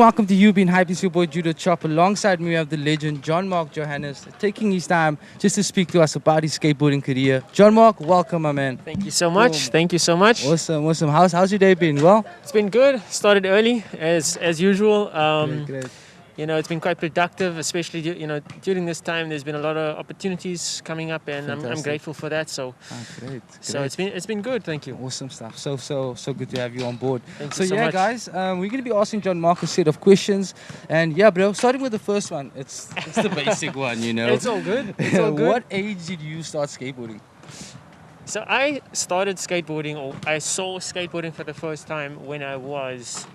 welcome to you, being hyped. It's your boy Judo Chop. Alongside me, we have the legend Jean-Marc Johannes, taking his time just to speak to us about his skateboarding career. Jean-Marc, welcome, my man. Thank you so much. Thank you so much. Awesome, awesome. How's your day been? Well, it's been good. Started early as usual. great. You know, it's been quite productive, especially during this time. There's been a lot of opportunities coming up, and I'm grateful for that. So, great. So it's been good. Thank you. Awesome stuff. So good to have you on board. Thank so you so yeah, much. guys, we're gonna be asking Jean-Marc a set of questions, and yeah, bro, starting with the first one. It's the basic one, you know. It's all good. It's all good. What age did you start skateboarding? So I started skateboarding, or I saw skateboarding for the first time when I was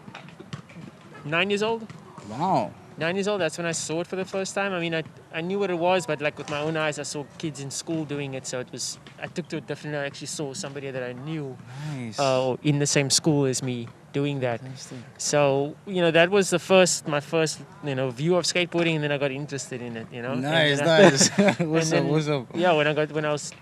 9 years old. Wow. 9 years old, that's when I saw it for the first time. I mean, I knew what it was, but like with my own eyes, I saw kids in school doing it. So I took to it differently. I actually saw somebody that I knew in the same school as me doing that. So, that was my first, view of skateboarding, and then I got interested in it, Nice. What's up? Yeah, when I was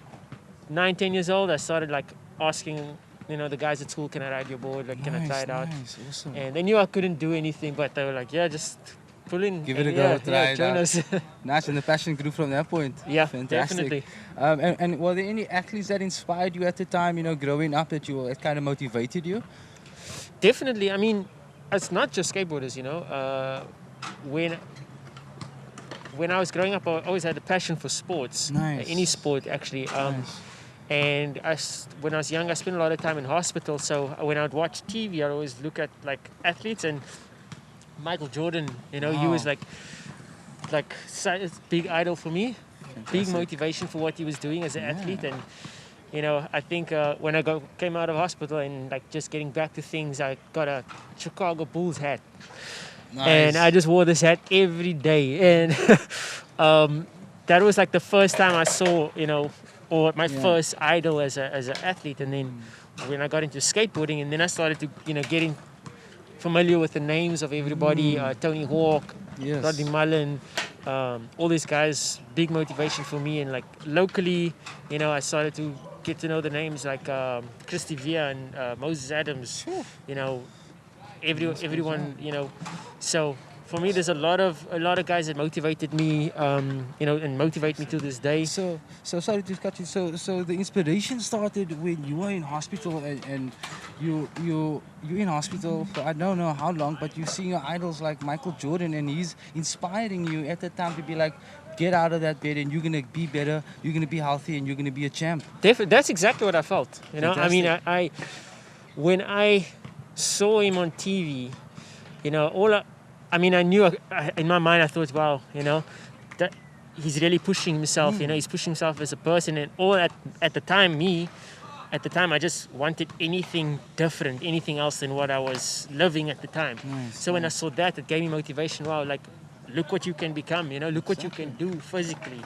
9, 10 years old, I started like asking the guys at school, can I ride your board? Like, can I try it out? Nice, awesome. And they knew I couldn't do anything, but they were like, yeah, just pull in. Give it a go, try it join out. us. Nice, and the passion grew from that point. Yeah, fantastic. definitely. And were there any athletes that inspired you at the time, growing up, that kind of motivated you? Definitely. I mean, it's not just skateboarders, When I was growing up, I always had a passion for sports. Nice. Any sport, actually. Nice. And when I was young, I spent a lot of time in hospital. So when I would watch TV, I'd always look at like athletes, and Michael Jordan, he was like such a big idol for me. Fantastic. Big motivation for what he was doing as an athlete. And I think when I came out of hospital and like just getting back to things, I got a Chicago Bulls hat. Nice. And I just wore this hat every day. And that was like the first time I saw, or my first idol as an athlete. And then when I got into skateboarding, and then I started to, getting familiar with the names of everybody, Tony Hawk, Rodney Mullen, all these guys, big motivation for me. And like locally, I started to get to know the names like Christy Via and Moses Adams, everyone, so for me, there's a lot of guys that motivated me, and motivate me to this day. So sorry to cut you. So the inspiration started when you were in hospital, and you're in hospital for I don't know how long, but you're seeing your idols like Michael Jordan, and he's inspiring you at the time to be like, get out of that bed, and you're gonna be better, you're gonna be healthy, and you're gonna be a champ. That's exactly what I felt. Fantastic. I mean, when I saw him on TV, I knew in my mind, I thought, wow, that he's really pushing himself, he's pushing himself as a person. And all at the time, I just wanted anything different, anything else than what I was living at the time. Nice, so when I saw that, it gave me motivation. Wow, like, look what you can become, look what you can do physically.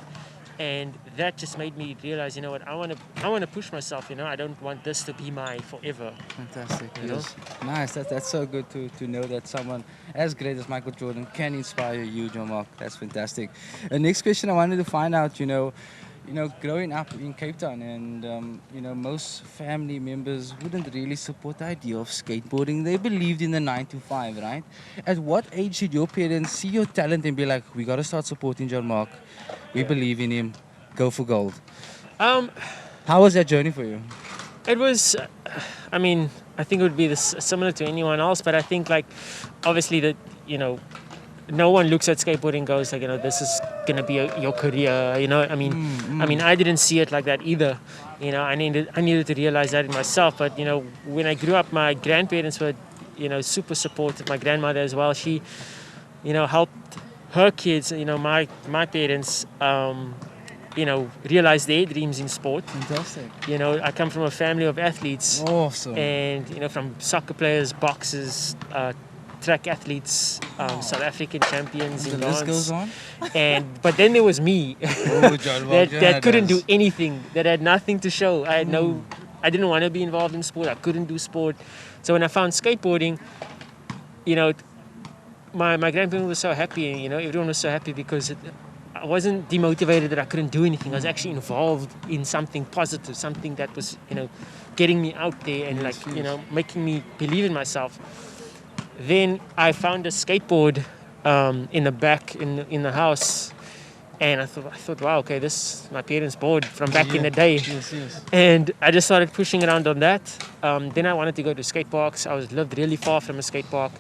And that just made me realize, what, I want to push myself, I don't want this to be my forever. Fantastic. Yes. Nice. That's so good to know that someone as great as Michael Jordan can inspire you, Jean-Marc. That's fantastic. The next question I wanted to find out, growing up in Cape Town, and most family members wouldn't really support the idea of skateboarding. They believed in the 9 to 5, right? At what age did your parents see your talent and be like, we got to start supporting Jean-Marc? We believe in him. Go for gold. How was that journey for you? It was, I think it would be similar to anyone else, but I think like, obviously that, no one looks at skateboarding and goes like, this is going to be your career, I mean, I didn't see it like that either. I needed to realize that in myself. But, when I grew up, my grandparents were, super supportive. My grandmother as well. She, helped her kids, my parents, realize their dreams in sport. Fantastic. I come from a family of athletes. Awesome. And, from soccer players, boxers, track athletes, South African champions in dance. The list goes on. But then there was me, Jean-Marc that couldn't do anything, that had nothing to show. I didn't want to be involved in sport. I couldn't do sport. So when I found skateboarding, my grandparents were so happy, and everyone was so happy because I wasn't demotivated that I couldn't do anything. I was actually involved in something positive, something that was, getting me out there and making me believe in myself. then I found a skateboard in the back in the house, and I thought, wow, okay, this is my parents' board from back in the day. Yes, yes. And I just started pushing around on that. Then I wanted to go to skate parks. I lived really far from a skate park,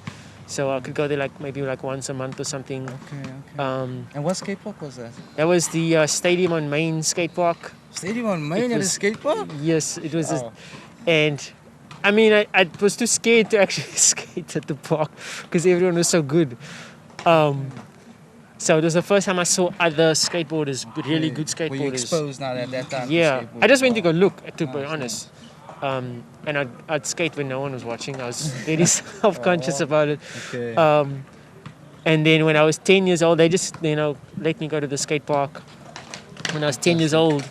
so I could go there maybe once a month or something. Okay, okay. And what skate park was that? That was the Stadium on Main skate park. Stadium on Main at a skate park? Yes, it was. Oh. And I mean, I was too scared to actually skate at the park because everyone was so good. So it was the first time I saw other skateboarders, really good skateboarders. Were you exposed now at that time? Yeah, to I just went to go look, to be Nice, honest. And I'd skate when no one was watching. I was very self-conscious about it. Okay. And then when I was 10 years old, they just, let me go to the skate park. When I was 10 years old,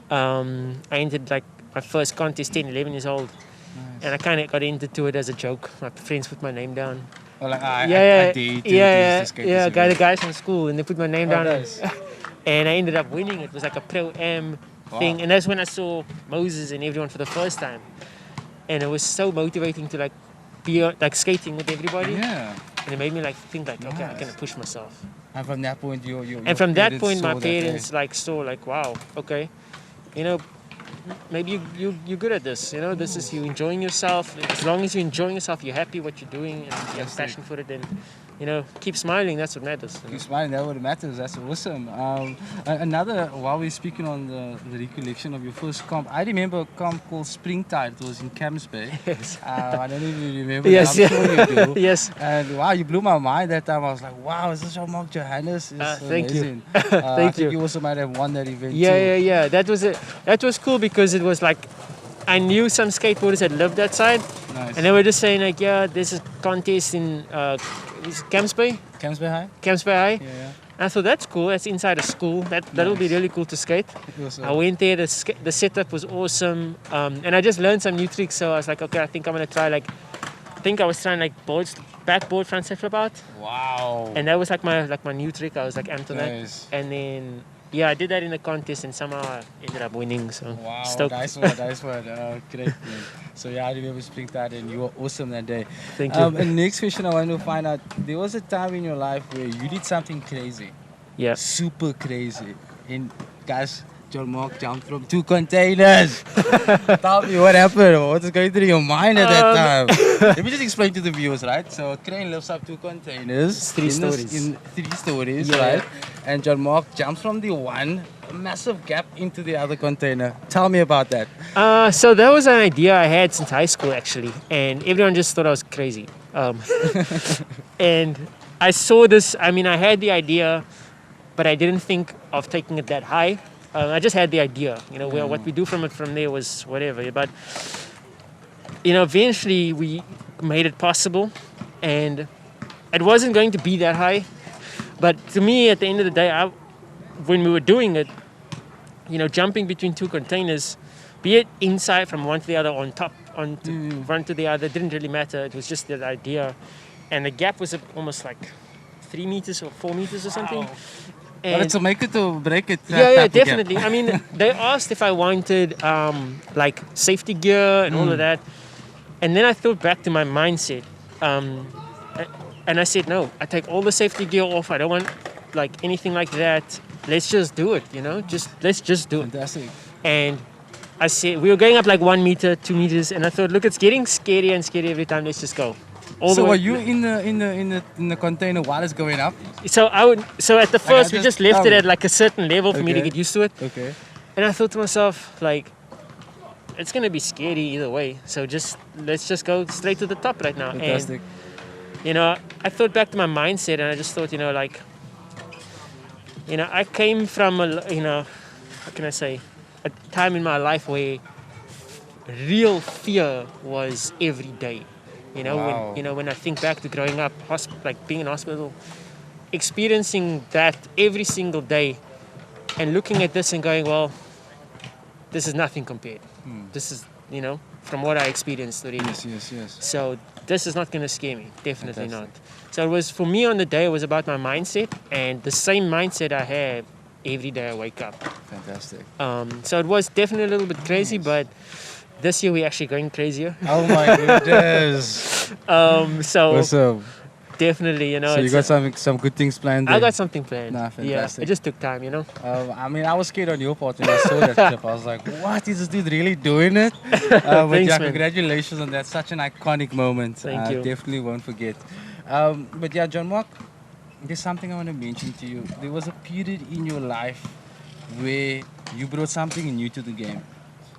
I entered my first contest, 10, 11 years old. Nice. And I kind of got into it as a joke. My friends put my name down. Oh, like, I dare you to skate this event. The guys from school, and they put my name down. Nice. And I ended up winning. It was like a pro-am thing. And that's when I saw Moses and everyone for the first time. And it was so motivating to be skating with everybody. Yeah. And it made me think okay, I'm gonna push myself. And from that point, and from that point, my parents saw wow, okay, maybe you're good at this. This is you enjoying yourself. As long as you're enjoying yourself, you're happy what you're doing, and you have passion for it. Then, keep smiling. That's what matters. Keep smiling. That's what matters. That's awesome. Another, while we're speaking on the recollection of your first comp, I remember a comp called Springtide. It was in Camps Bay. Yes. I don't know if you remember. Yes. I'm sure you do. Yes. And wow, you blew my mind that time. I was like, wow, is this Jean-Marc Johannes? Thank you. I think you also might have won that event too. Yeah. That was it. That was cool because it was I knew some skateboarders that lived that side. Nice. And they were just saying there's a contest in Camps Bay. Camps Bay High? Camps Bay High. Yeah. And I thought that's cool. That's inside a school. That'll be really cool to skate. I went there. The setup was awesome, and I just learned some new tricks. So I was like, okay, I think I'm gonna try I think I was trying backboard front step flip out. Wow. And that was my new trick. I was amped on Nice. that. And then I did that in the contest, and somehow I ended up winning. So wow, stoked. nice one. Great, man. So I remember Springtide, and you were awesome that day. Thank you. And next question, I want to find out, there was a time in your life where you did something crazy. Yeah. Super crazy. And guys, Jean-Marc jumped from 2 containers. Tell me what happened. What was going through your mind at that time? Let me just explain to the viewers, right? So a crane lifts up 2 containers. 3 stories. In 3 stories, Yeah. right? And Jean-Marc jumps from the one, a massive gap into the other container. Tell me about that. So that was an idea I had since high school, actually, and everyone just thought I was crazy. And I saw this. I mean, I had the idea, but I didn't think of taking it that high. I just had the idea. What we do from there was whatever. But eventually we made it possible, and it wasn't going to be that high. But to me, at the end of the day, when we were doing it, jumping between 2 containers, be it inside from one to the other, on top, one to the other, didn't really matter. It was just that idea. And the gap was almost 3 meters or 4 meters or something. Wow. But it's to make it to break it. Yeah, definitely. I mean, they asked if I wanted safety gear and all of that. And then I thought back to my mindset. And I said, no, I take all the safety gear off. I don't want anything like that. Let's just do it, let's just do it. Fantastic. And I said, we were going up 1 meter, 2 meters, and I thought, look, it's getting scarier and scarier every time. Let's just go. So were you in the container while it's going up? So at the first we just left it at a certain level for me to get used to it. Okay. And I thought to myself, it's gonna be scary either way. So let's just go straight to the top right now. Fantastic. And I thought back to my mindset, and I just thought, I came from how can I say, a time in my life where real fear was every day. Wow. When I think back to growing up, being in hospital, experiencing that every single day, and looking at this and going, well, this is nothing compared. This is, from what I experienced already. Yes. So this is not going to scare me. Definitely not. So it was, for me on the day, it was about my mindset, and the same mindset I have every day I wake up. Fantastic. So it was definitely a little bit crazy, but this year we're actually going crazier. Oh my goodness. So Awesome. definitely, you know, So you it's got some good things planned there. I got something planned. Nah, Yeah, fantastic. it just took time, you know. I mean, I was scared on your part when I saw that clip. I was like, what? Is this dude really doing it? But Thanks, yeah, man. congratulations on that. Such an iconic moment. Thank you. Definitely won't forget. But yeah, Jean-Marc, there's something I want to mention to you. There was a period in your life where you brought something new to the game.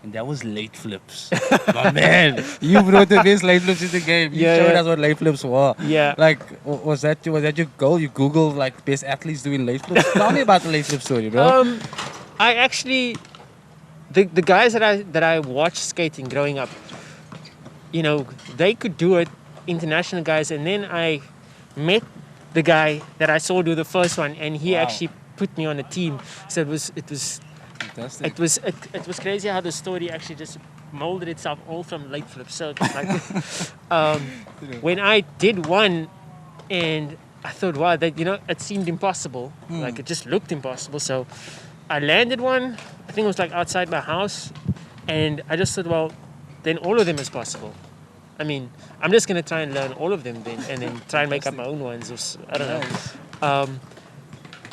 And that was late flips. My man, you brought the best late flips in the game. You Yeah, showed yeah. us what late flips were. Yeah. Like, was that your goal? You Google like best athletes doing late flips. Tell me about the late flip story, bro. I actually the guys that I watched skating growing up, you know, they could do it, international guys, and then I met the guy that I saw do the first one, and he Wow. actually put me on a team. So it was Fantastic. it was crazy how the story actually just molded itself all from late flips. So it's like when I did one, and I thought, wow, that, you know, it seemed impossible. Like it just looked impossible. So I landed one. I think it was like outside my house, and I just thought, well, then all of them is possible. I mean, I'm just gonna try and learn all of them then, and then try and make up my own ones. I don't know.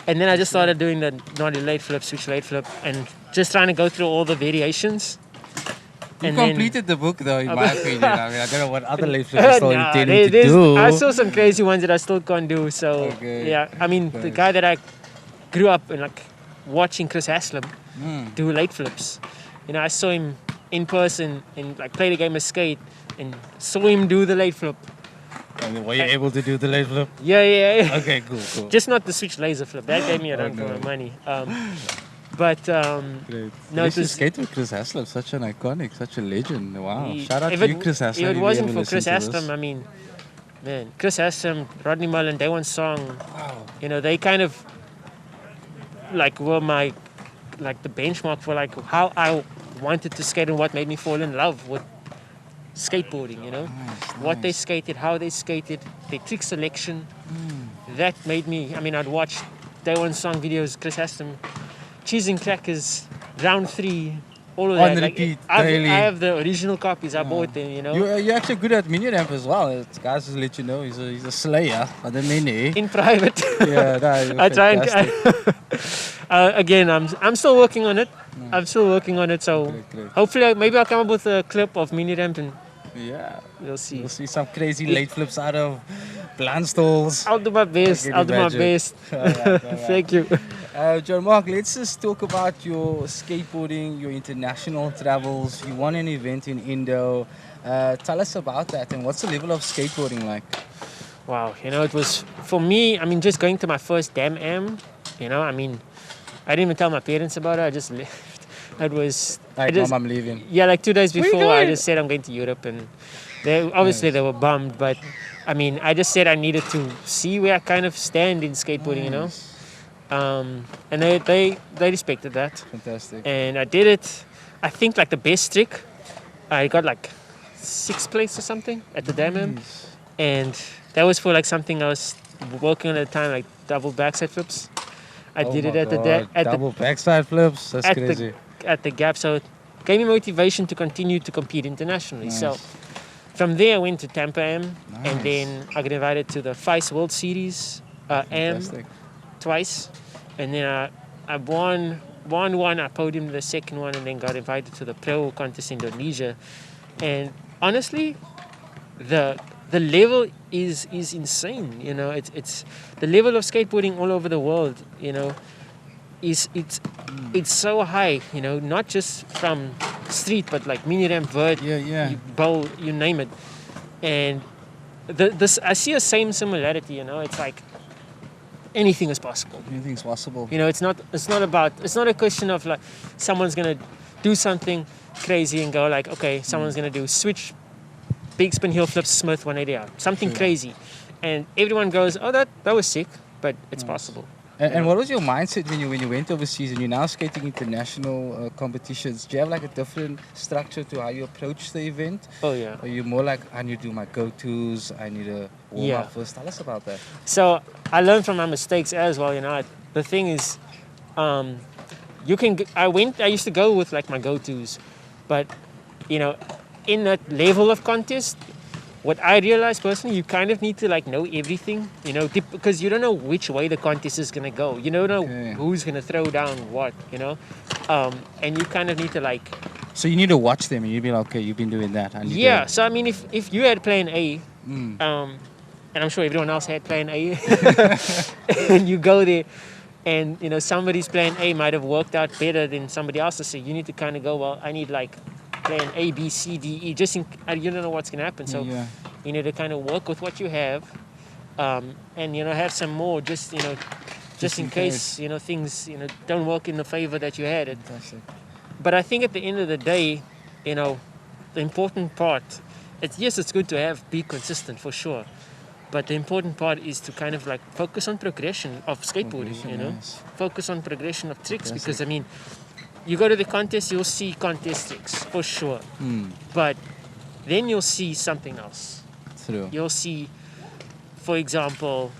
And then I just started doing the naughty late flip, switch late flip, and just trying to go through all the variations. You And then- completed the book though, in my opinion. I mean, I don't know what other late flips are still Nah, intending to do. I saw some crazy ones that I still can't do. So Okay. yeah, I mean, the Nice. guy that I grew up in, like watching Chris Haslam do late flips. You know, I saw him in person and like played a game of skate and saw him do the late flip. And were you able to do the late flip? Yeah. Okay, cool. Just not the switch laser flip. That gave me a run for no. my money. But Great. no, You it should was. skate with Chris Haslam, such an iconic, such a legend. Wow. he- Shout out if to it- you, Chris Haslam. If it you wasn't ever for Chris listen to this. Haslam, I mean, man, Chris Haslam, Rodney Mullen, Day One Song, Wow. you know, they kind of like were my like the benchmark for like how I wanted to skate and what made me fall in love with skateboarding, you know. What they skated, how they skated, their trick selection. That made me, I mean, I'd watch Day One Song videos, Chris Haslam, Cheese and Crackers, Round 3, all of On that. repeat, I daily. have the original copies, I bought them, you know. You're actually good at mini ramp as well. Guys, just let you know, he's a slayer on the mini. In private. Yeah, no, you're I try and fantastic. again, I'm still working on it. I'm still working on it, so Great. hopefully maybe I'll come up with a clip of mini ramp and Yeah. we'll see. You'll see some crazy late flips out of blind stalls. I'll do my best. can I'll do my imagine. best. Alright. Thank you. Jean-Marc, let's just talk about your skateboarding, your international travels. You won an event in Indo. Tell us about that and what's the level of skateboarding like? Wow, you know, it was for me. I mean, just going to my first Dam Am. You know, I mean, I didn't even tell my parents about it. I just left. It was. I Like, just, Mom, I'm leaving. yeah, like 2 days you before, I going? just said I'm going to Europe, and they obviously they were bummed, but I mean, I just said I needed to see where I kind of stand in skateboarding, you know. And they respected that, Fantastic. and I did it. I think like the best trick, I got like 6th place or something at the Dam Am, and that was for like something I was working on at the time, like double backside flips. I did it at the double backside flips. That's at crazy. at the gap, so it gave me motivation to continue to compete internationally. So from there I went to Tampa Am, and then I got invited to the FICE World Series Am Fantastic. twice, and then I won one, I podiumed the second one, and then got invited to the Pro contest in Indonesia. And honestly, the level is insane. You know, it's the level of skateboarding all over the world. You know, it's so high. You know, not just from street, but like mini ramp, vert, Yeah. bowl, you name it. And this I see a same similarity. You know, it's like anything is possible. Anything's possible. You know, it's not a question of like someone's gonna do something crazy and go like, okay, someone's gonna do switch, big spin heel flip, Smith 180 out, something crazy, and everyone goes, oh, that was sick, but it's possible. And what was your mindset when you went overseas and you're now skating international competitions? Do you have like a different structure to how you approach the event? Oh yeah. Are you more like, I need to do my go-tos, I need to warm Yeah. up first? Tell us about that. So I learned from my mistakes as well. You know, the thing is, I used to go with like my go-tos, but you know, in that level of contest, what I realized personally, you kind of need to like know everything, you know, because you don't know which way the contest is gonna go. You don't know who's gonna throw down what, you know, and you kind of need to like. So you need to watch them, and you'd be like, okay, you've been doing that. Yeah. So I mean, if you had plan A, and I'm sure everyone else had plan A, and you go there, and you know somebody's plan A might have worked out better than somebody else's, so you need to kind of go, well, I need like plan A, B, C, D, E, just in, you don't know what's going to happen. So you need to kind of work with what you have, and, you know, have some more just, you know, just in case, you know, things, you know, don't work in the favor that you had. But I think at the end of the day, you know, the important part, yes, it's good to be consistent for sure. But the important part is to kind of like focus on progression of skateboarding, you know, focus on progression of tricks, because I mean, you go to the contest, you'll see contest tricks for sure. But then you'll see something else. True. You'll see, for example,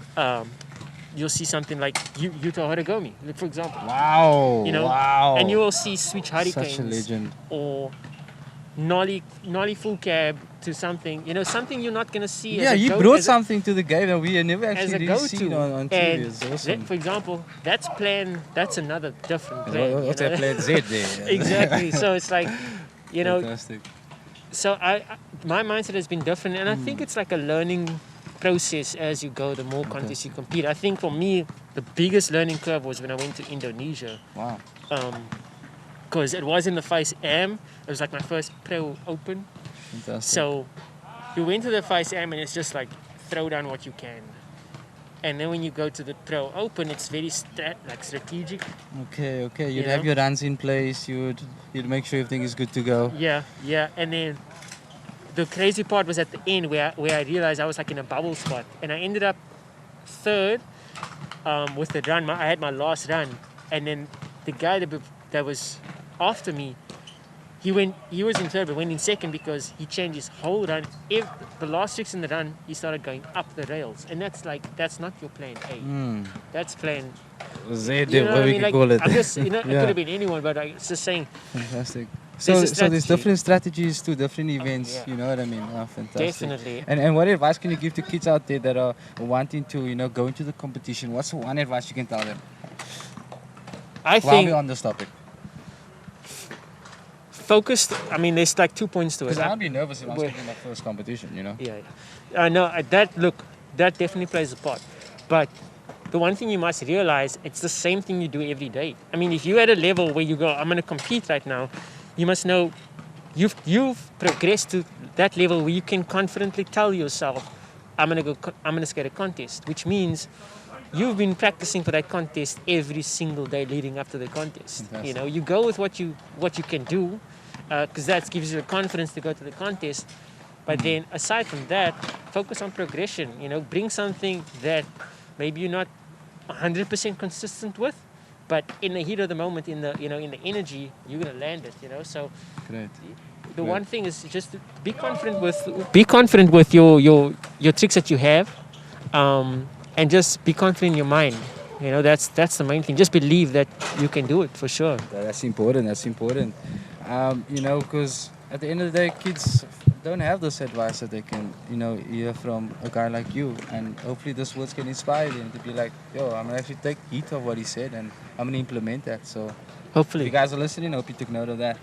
you'll see something like Utah Horigami, for example. Wow. You know, and you will see switch hurricanes. Such a legend. Or nollie full cab to something, you know, something you're not going to see. Yeah, you brought something to the game that we had never actually really seen on TV. It's awesome. For example, that's another different plan. What's that plan Z there? Exactly. So it's like, you know. Fantastic. So my mindset has been different, and I think it's like a learning process as you go. The more contests you compete, I think for me the biggest learning curve was when I went to Indonesia. Wow. Because it was in the Face Am. It was like my first pro open. Fantastic. So you went to the Face Am and it's just like throw down what you can. And then when you go to the pro open, it's very strategic. Okay. You'd have your runs in place. You'd make sure everything is good to go. Yeah. And then the crazy part was at the end where I realized I was like in a bubble spot, and I ended up third with the run. I had my last run, and then the guy that was after me, he was in third but went in second because he changed his whole run. If the last tricks in the run, he started going up the rails, and that's not your plan A. That's plan Z, you know what we can call it. I'm just, you know, it could have been anyone, but it's just saying. Fantastic. So there's different strategies to different events. You know what I mean? Oh, fantastic. Definitely. And what advice can you give to kids out there that are wanting to, you know, go into the competition? What's the one advice you can tell them? While we're on this topic. Focused. I mean, there's like 2 points to it. Because I'd be nervous if I'm skating my first competition, you know. Yeah. No, that definitely plays a part. But the one thing you must realize, it's the same thing you do every day. I mean, if you're at a level where you go, I'm going to compete right now, you must know you've progressed to that level where you can confidently tell yourself, I'm going to skate a contest, which means you've been practicing for that contest every single day leading up to the contest. Fantastic. You know, you go with what you can do, because that gives you the confidence to go to the contest. But then aside from that, focus on progression. You know, bring something that maybe you're not 100% consistent with, but in the heat of the moment, in the energy, you're gonna land it. You know, so great. The one thing is just to be confident with your tricks that you have, and just be confident in your mind. You know, that's the main thing. Just believe that you can do it for sure. That's important. You know, because at the end of the day, kids don't have this advice that they can, you know, hear from a guy like you, and hopefully this words can inspire them to be like, yo, I'm gonna actually take heed of what he said and I'm gonna implement that. So hopefully if you guys are listening, I hope you took note of that.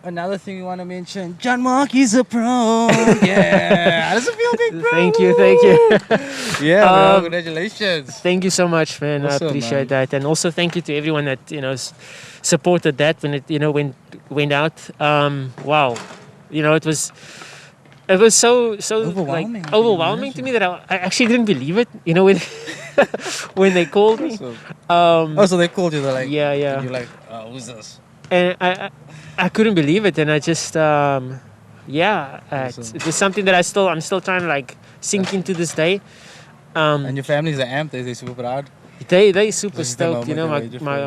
Another thing we want to mention, Jean-Marc is a pro. Yeah, how does it feel, big bro? Thank you. Yeah, bro, congratulations. Thank you so much, man. Awesome, I appreciate that, and also thank you to everyone that, you know, supported that when it, you know, went out. Wow, you know, it was so overwhelming to me that I actually didn't believe it. You know, when they called me. Awesome. So they called you. They're like, yeah. And you're like, who's this? And I couldn't believe it, and I just it was something that I'm still trying to like sink into this day. And your family's amped. They're super proud. They super stoked. You know,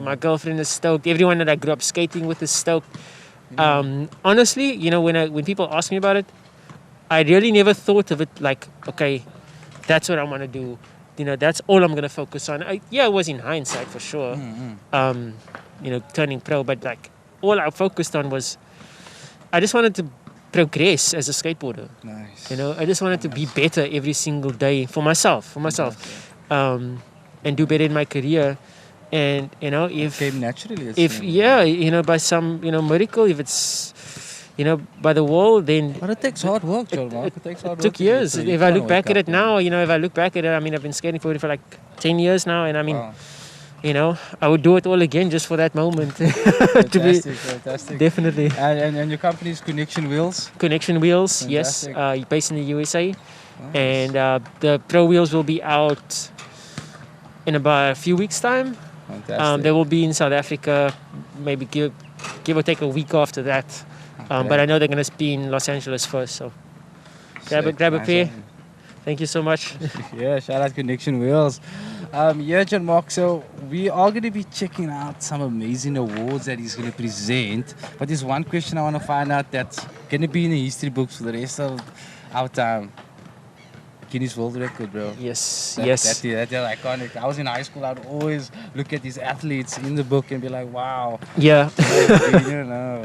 my girlfriend is stoked. Everyone that I grew up skating with is stoked. Honestly, you know, when people ask me about it, I really never thought of it like, okay, that's what I want to do. You know, that's all I'm gonna focus on. It was in hindsight for sure. You know, turning pro, but like all I focused on was I just wanted to progress as a skateboarder. Nice. You know, I just wanted to be better every single day for myself, and do better in my career. And you know, It came naturally. it if seems. yeah, you know, by some miracle, if it's by the wall, then But it takes hard work, Jean-Marc. It takes hard it work. took years. to get through. If You I can't look back wake at up it now, if I look back at it, I mean, I've been skating for like 10 years now, and I mean, Wow. I would do it all again just for that moment. to be Fantastic. definitely And your company's Connection Wheels. Connection Wheels, yes, Fantastic. based in the USA, Nice. and the Pro Wheels will be out in about a few weeks' time. Fantastic. They will be in South Africa, maybe give or take a week after that. Okay. But I know they're going to be in Los Angeles first, so grab a Sick. pair. Nice one. Thank you so much. Yeah, shout out Connection Wheels. Yeah, Jean-Marc, so we are going to be checking out some amazing awards that he's going to present. But there's one question I want to find out that's going to be in the history books for the rest of our time. Guinness World Record, bro. Yes, That's iconic. I was in high school. I'd always look at these athletes in the book and be like, wow. Yeah. You know.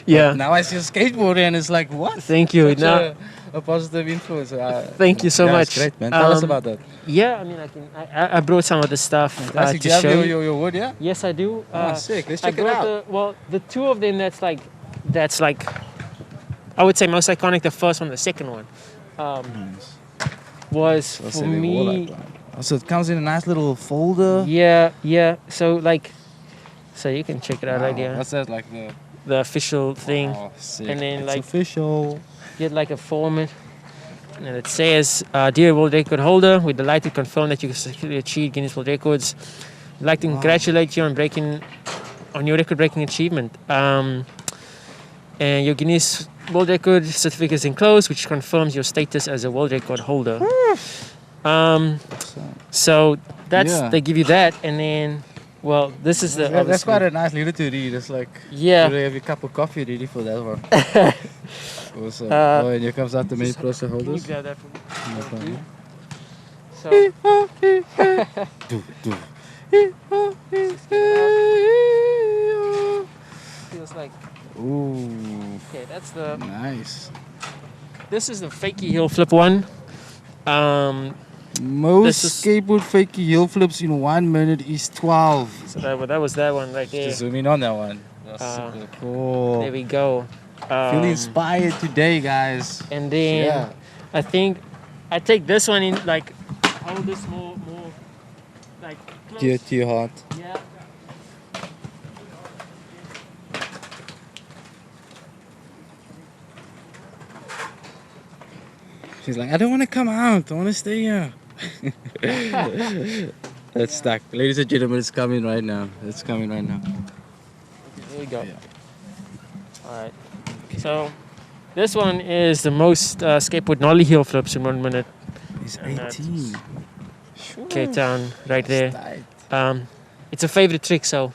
Yeah. But now I see a skateboarder and it's like, what? Thank you. Such Now, a positive influence. Thank you so Yeah, much. it's great, man. Tell us about that. Yeah, I mean, I brought some of the stuff Fantastic. to Do you show have you. your wood, yeah? Yes, I do. Sick. Let's I check it brought out. the two of them that's like, I would say most iconic, the first one, the second one, was So for they were me. like that. So it comes in a nice little folder. Yeah. So you can check it out right Wow. here. What's that, like The official thing. Oh, sick. And then, It's like- official. Get like a format, and it says, "Dear World Record holder, we're delighted to confirm that you successfully achieved Guinness World Records. We'd like to congratulate you on your record-breaking achievement. And your Guinness World Record certificate is enclosed, which confirms your status as a world record holder." So Yeah. they give you that, and then, well, this is the That's obviously- quite a nice letter to read. It's like Yeah. you have a cup of coffee ready for that one. Awesome. And here comes out the main process Can you holders. grab that for me? No problem. So feels like Ooh, okay. That's the. nice. This is the fakie heel flip one. Most This is- skateboard fakie heel flips in 1 minute is 12. So that was that one right there. Just zoom in on that one. That's super cool. There we go. Feel inspired today, guys. And then Yeah. I think I take this one in like hold this more like close. To your heart. Yeah. She's like, I don't want to come out. I want to stay here. That's stuck. Ladies and gentlemen, it's coming right now. It's coming right now. There we go. Yeah. All right. So this one is the most skateboard nollie heel flips in 1 minute. He's And that's- 18. Sure. Cape Town, right there. That's tight. It's a favorite trick, so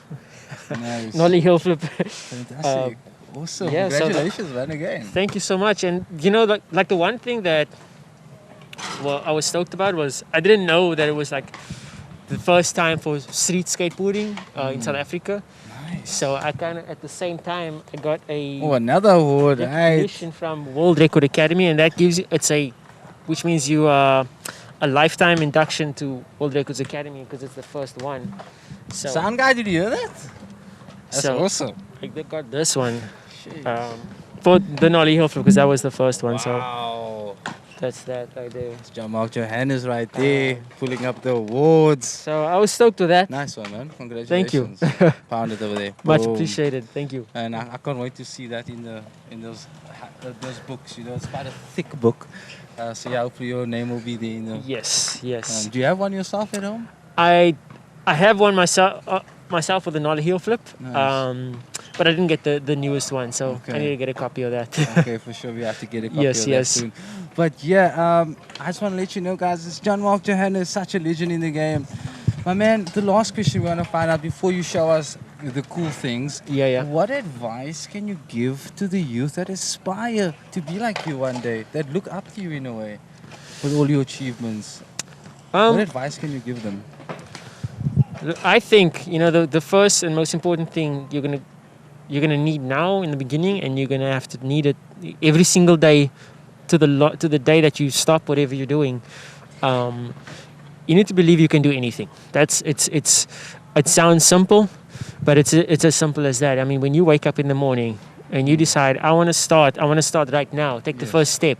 Nice. nollie heel flip. Fantastic. Awesome. yeah, so Congratulations, man, again. Thank you so much. And you know, like the one thing that I was stoked about was I didn't know that it was like the first time for street skateboarding in South Africa. Nice. So I kind of at the same time I got a Oh, another award. Right. recognition from World Record Academy, and that gives you which means you are a lifetime induction to World Records Academy because it's the first one. So Sound guy, did you hear that? That's So- awesome. I got this one Shit. for the nollie heel flip because that was the first one. So Wow. that's that right there. It's Jean-Marc is right there, pulling up the awards. So I was stoked with that. Nice one, man. Thank Congratulations. you. Found it over there. Much Boom. appreciated. Thank you. And I can't wait to see that in those books. You know, it's quite a thick book. So yeah, hopefully your name will be there. In the, Yes, yes. do you have one yourself at home? I have one myself with the nollie heel flip. Nice. But I didn't get the newest one, so Okay. I need to get a copy of that. Okay, for sure. We have to get a copy Yes, of that yes. soon. But yeah, I just want to let you know, guys, this Jean-Marc is such a legend in the game. My man, the last question we want to find out before you show us the cool things. Yeah. What advice can you give to the youth that aspire to be like you one day, that look up to you in a way, with all your achievements? What advice can you give them? I think the first and most important thing you're gonna you're gonna need now in the beginning, and you're gonna have to need it every single day to the day that you stop whatever you're doing. You need to believe you can do anything. It sounds simple, but it's as simple as that. I mean, when you wake up in the morning and you decide, I want to start right now, take the first step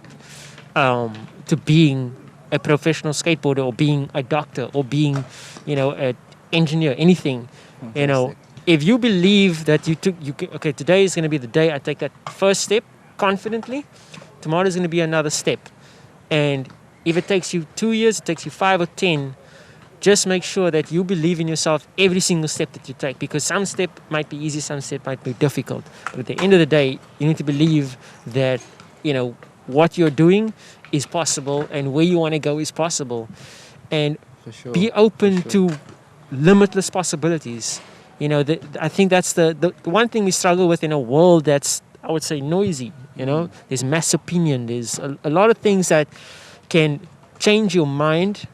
to being a professional skateboarder, or being a doctor, or being, an engineer, anything. Fantastic. If you believe that today is going to be the day I take that first step confidently, tomorrow is going to be another step. And if it takes you 2 years, it takes you 5 or 10, just make sure that you believe in yourself every single step that you take, because some step might be easy, some step might be difficult. But at the end of the day, you need to believe that, what you're doing is possible, and where you want to go is possible. And For sure. be open to limitless possibilities. I think that's the one thing we struggle with in a world that's, I would say, noisy. There's mass opinion. There's a lot of things that can change your mind,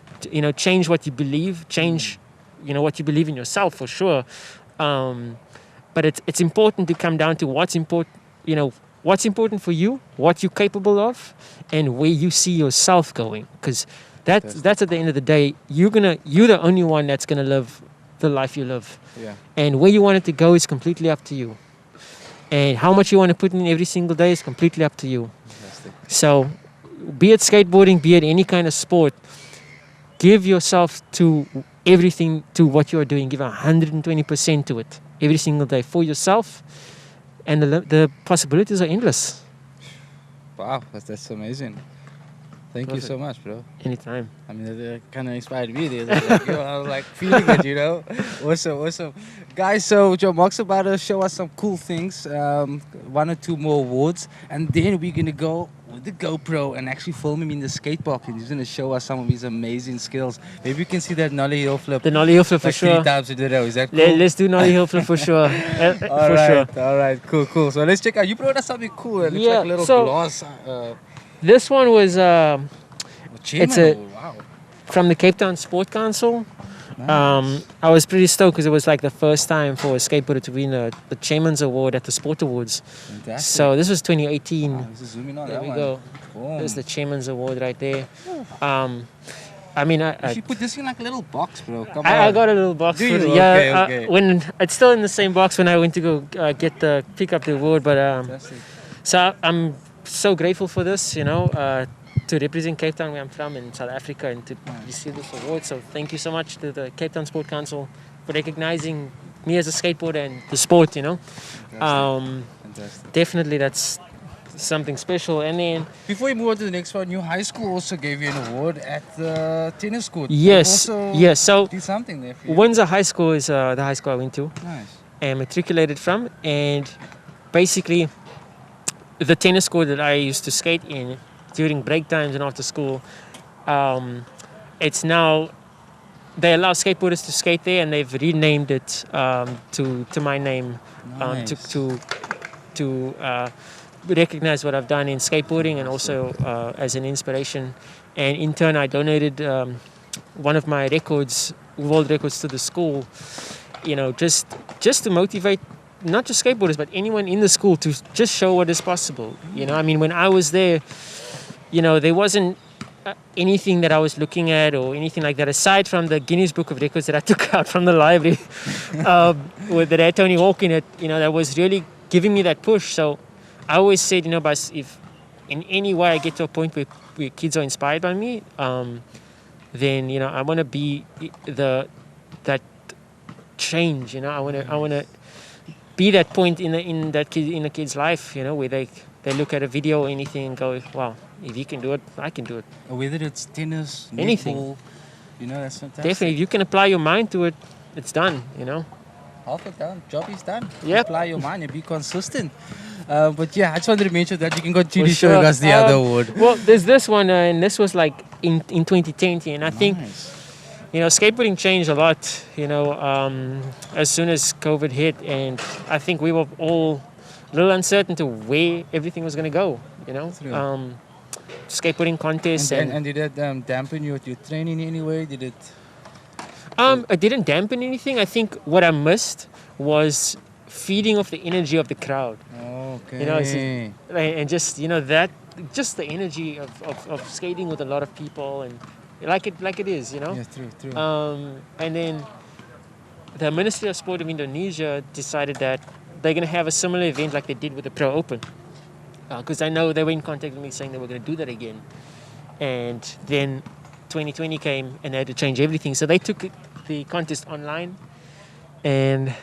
change what you believe, change, what you believe in yourself, for sure. But it's important to come down to what's important, what's important for you, what you're capable of, and where you see yourself going. Because that's at the end of the day, you're the only one that's gonna live the life you live. Yeah. And where you want it to go is completely up to you. And how much you want to put in every single day is completely up to you. Fantastic. So, be it skateboarding, be it any kind of sport, give yourself to everything, to what you're doing. Give 120% to it every single day for yourself, and the possibilities are endless. Wow, that's amazing. Thank you so much, bro. Anytime. I mean, that kind of inspired me. I was like feeling it, Awesome. Guys, so Jean-Marc's about to show us some cool things, 1 or 2 more awards, and then we're going to go with the GoPro and actually film him in the skate park, and he's going to show us some of his amazing skills. Maybe you can see that nollie hill flip. The nollie hill flip, like for sure. 3 times in a row. Is that cool? Let's do nollie hill flip for sure. All right, cool. So let's check out. You brought us something cool. It looks like a little glass. This one was wow. from the Cape Town Sport Council. Nice. I was pretty stoked because it was like the first time for a skateboarder to win the Chairman's Award at the Sport Awards. Fantastic. So this was 2018. Wow, this is zooming on There that we one. go. Boom. There's the Chairman's Award right there. I mean, You should put this in like a little box, bro. Come on. I got a little box Do for you? the Okay. when it's still in the same box when I went to go pick up the award. But Fantastic. so I'm so grateful for this, to represent Cape Town, where I'm from, in South Africa, and to receive this award. So thank you so much to the Cape Town Sport Council for recognizing me as a skateboarder and the sport. Fantastic. Definitely that's something special. And then Before we move on to the next one, your high school also gave you an award at the tennis court. yes, They also yes. So did something there for you. Windsor High School is the high school I went to Nice. and matriculated from, and basically the tennis court that I used to skate in during break times and after school, it's now, they allow skateboarders to skate there, and they've renamed it to my name, Nice. to recognize what I've done in skateboarding, and also as an inspiration. And in turn, I donated one of my records, world records, to the school. Just to motivate not just skateboarders, but anyone in the school to just show what is possible. I mean, when I was there, there wasn't anything that I was looking at or anything like that, aside from the Guinness Book of Records that I took out from the library, with that had Tony Hawk in it, that was really giving me that push. So I always said, but if in any way I get to a point where kids are inspired by me, then, I want to be that change, I want to be that point in a kid's life, where they look at a video or anything and go, wow, if you can do it, I can do it. Or whether it's tennis, Anything. netball, that's fantastic. Definitely, if you can apply your mind to it, it's done, Half it done. Job is done. Yep. Apply your mind and be consistent. But yeah, I just wanted to mention that you can continue For showing sure. us the other award. Well, there's this one, and this was like in 2020, and I think, Nice. skateboarding changed a lot, as soon as COVID hit, and I think we were all a little uncertain to where everything was going to go, True. Skateboarding contests. And did it dampen your training in any way? Did it? It didn't dampen anything. I think what I missed was feeding off the energy of the crowd. Okay. You know, and just just the energy of skating with a lot of people and like it is, you know. Yeah, true. And then the Ministry of Sport of Indonesia decided that they're going to have a similar event like they did with the Pro Open, because I know they were in contact with me saying they were going to do that again. And then 2020 came and they had to change everything, so they took the contest online. And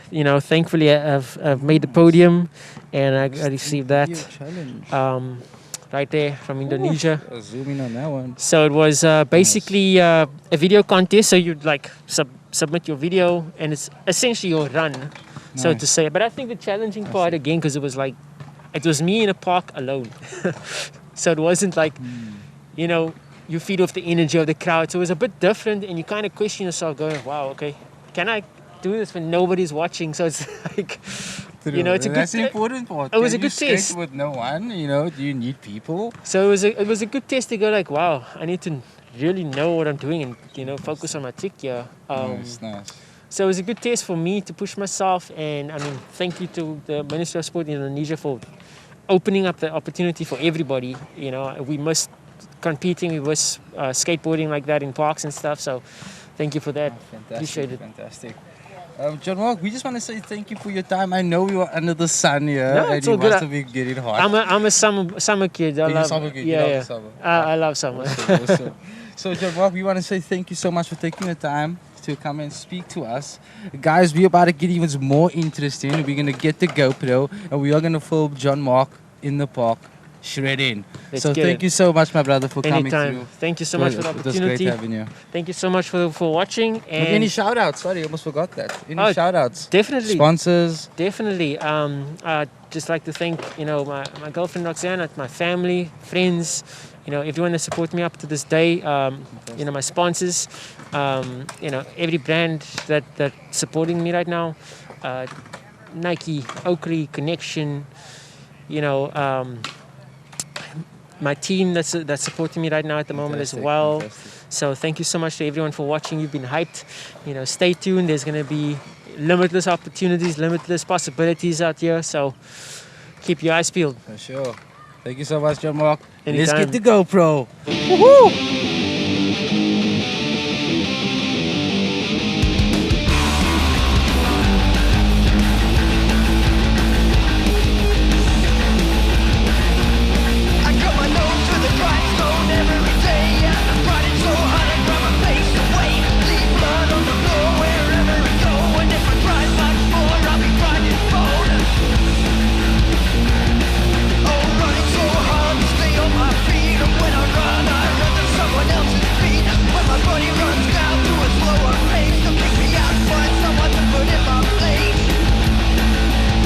thankfully I've made the podium, and I received that right there from Indonesia. Zoom in on that one. So it was basically a video contest. So you'd like submit your video, and it's essentially your run, so to say. But I think the challenging part again, because it was me in a park alone, so it wasn't like you feed off the energy of the crowd. So it was a bit different, and you kind of question yourself, going, "Wow, okay, can I do this when nobody's watching?" So it's like, it's a That's good. the important part. It was a Can you good test. skate with no one. Do you need people? So it was a good test to go like, wow, I need to really know what I'm doing and focus on my trick here. Nice. So it was a good test for me to push myself, and I mean, thank you to the Ministry of Sport in Indonesia for opening up the opportunity for everybody. We missed competing, we missed skateboarding like that in parks and stuff. So thank you for that. Appreciate it. Fantastic. Jean-Marc, we just want to say thank you for your time. I know we were under the sun here, No, and it's you all good. must have been getting hot. I'm a summer kid. I You're a love summer kid. Yeah, You love yeah. summer. I love summer. Awesome. So, Jean-Marc, we want to say thank you so much for taking the time to come and speak to us. Guys, we're about to get even more interesting. We're going to get the GoPro, and we are going to film Jean-Marc in the park shredding. So thank you so much, my brother, for coming through. Thank you so much for the opportunity. It was great having you. Thank you so much for watching. And Any shout outs? Sorry, I almost forgot that. Any shout outs? Definitely. Sponsors? Definitely. I'd just like to thank, my girlfriend Roxanne, my family, friends, everyone that supported me up to this day, my sponsors, every brand that's supporting me right now, Nike, Oakley, Connection, my team that's supporting me right now at the moment as well. Fantastic. So thank you so much to everyone for watching. You've been hyped. Stay tuned. There's going to be limitless opportunities, limitless possibilities out here. So keep your eyes peeled. For sure. Thank you so much, Jean-Marc. Let's Anytime. get the GoPro. Woohoo!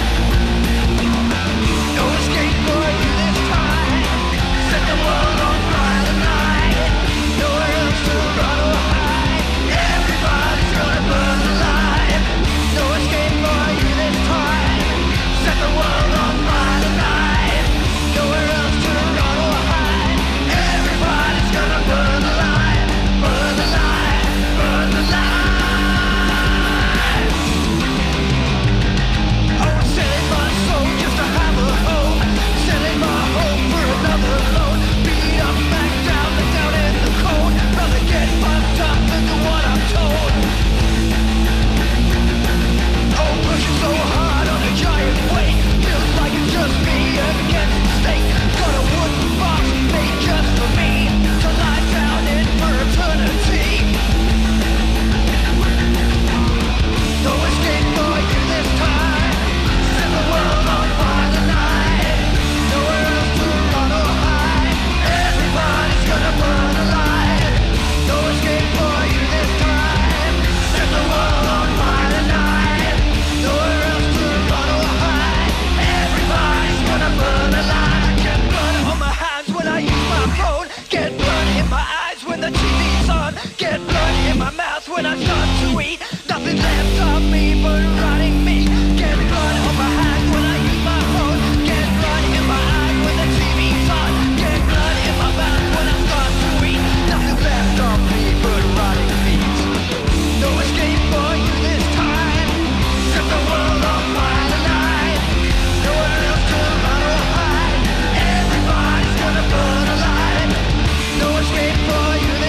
No escape for you this time. Set the world on fire tonight. wait for you